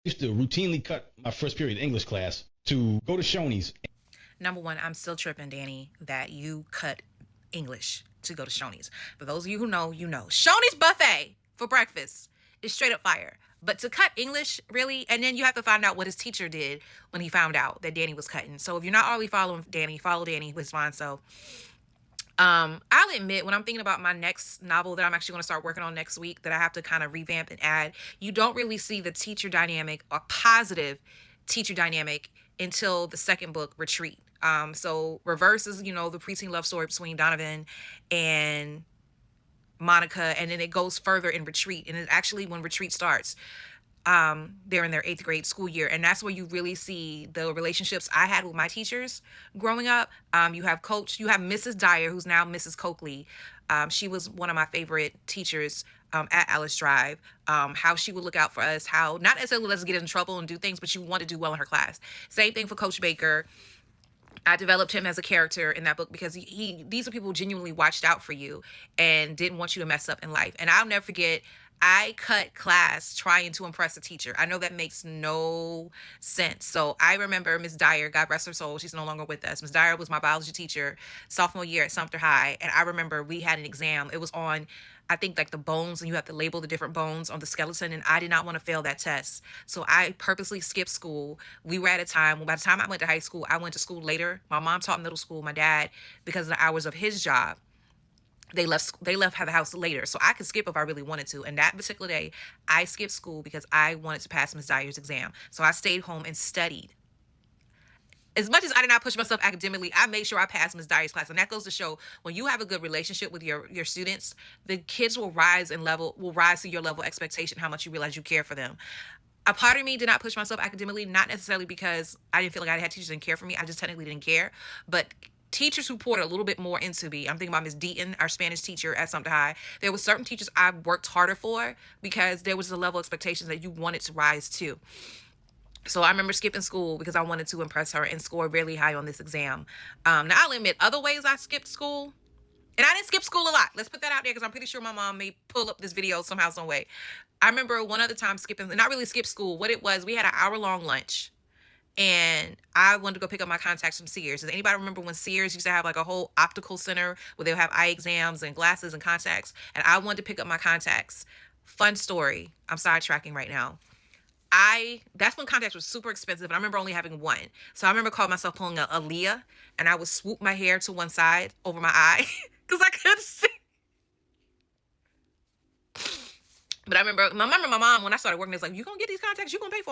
used to routinely cut my first period English class to go to Shoney's. Number one, I'm still tripping, Danny, that you cut English to go to Shoney's. For those of you who know, you know. Shoney's buffet for breakfast is straight up fire. But to cut English, really, and then you have to find out what his teacher did when he found out that Danny was cutting. So if you're not already following Danny, follow Danny, it's fine. So I'll admit, when I'm thinking about my next novel that I'm actually going to start working on next week, that I have to kind of revamp and add, you don't really see the teacher dynamic or positive teacher dynamic until the second book, Retreat. So Reverse is, the preteen love story between Donovan and Monica, and then it goes further in Retreat. And it actually, when Retreat starts, they're in their 8th grade school year, and that's where you really see the relationships I had with my teachers growing up. You have Mrs. Dyer, who's now Mrs. Coakley. She was one of my favorite teachers at Alice Drive. How she would look out for us, how not necessarily let us get in trouble and do things, but she wanted to do well in her class. Same thing for Coach Baker. I developed him as a character in that book because these are people who genuinely watched out for you and didn't want you to mess up in life. And I'll never forget, I cut class trying to impress a teacher. I know that makes no sense. So I remember Miss Dyer, God rest her soul, she's no longer with us. Miss Dyer was my biology teacher sophomore year at Sumter High. And I remember we had an exam. It was on, I think, like the bones, and you have to label the different bones on the skeleton. And I did not want to fail that test. So I purposely skipped school. We were at a time, by the time I went to high school, I went to school later. My mom taught middle school. My dad, because of the hours of his job, they left the house later, so I could skip if I really wanted to. And that particular day, I skipped school because I wanted to pass Miss Dyer's exam. So I stayed home and studied. As much as I did not push myself academically, I made sure I passed Miss Dyer's class. And that goes to show, when you have a good relationship with your students, the kids will rise to your level of expectation, how much you realize you care for them. A part of me did not push myself academically, not necessarily because I didn't feel like I had teachers that didn't care for me. I just technically didn't care. But teachers who poured a little bit more into me. I'm thinking about Miss Deaton, our Spanish teacher at Sumter High. There were certain teachers I worked harder for because there was a level of expectations that you wanted to rise to. So I remember skipping school because I wanted to impress her and score really high on this exam. Now, I'll admit, other ways I skipped school, and I didn't skip school a lot. Let's put that out there because I'm pretty sure my mom may pull up this video somehow, some way. I remember one other time skipping, and not really skip school. What it was, we had an hour-long lunch. And I wanted to go pick up my contacts from Sears. Does anybody remember when Sears used to have like a whole optical center where they would have eye exams and glasses and contacts? And I wanted to pick up my contacts. Fun story. I'm sidetracking right now. That's when contacts were super expensive, and I remember only having one. So I remember calling myself pulling a Aaliyah, and I would swoop my hair to one side over my eye because I couldn't see. But I remember my mom, when I started working, it's like, you gonna get these contacts, you gonna pay for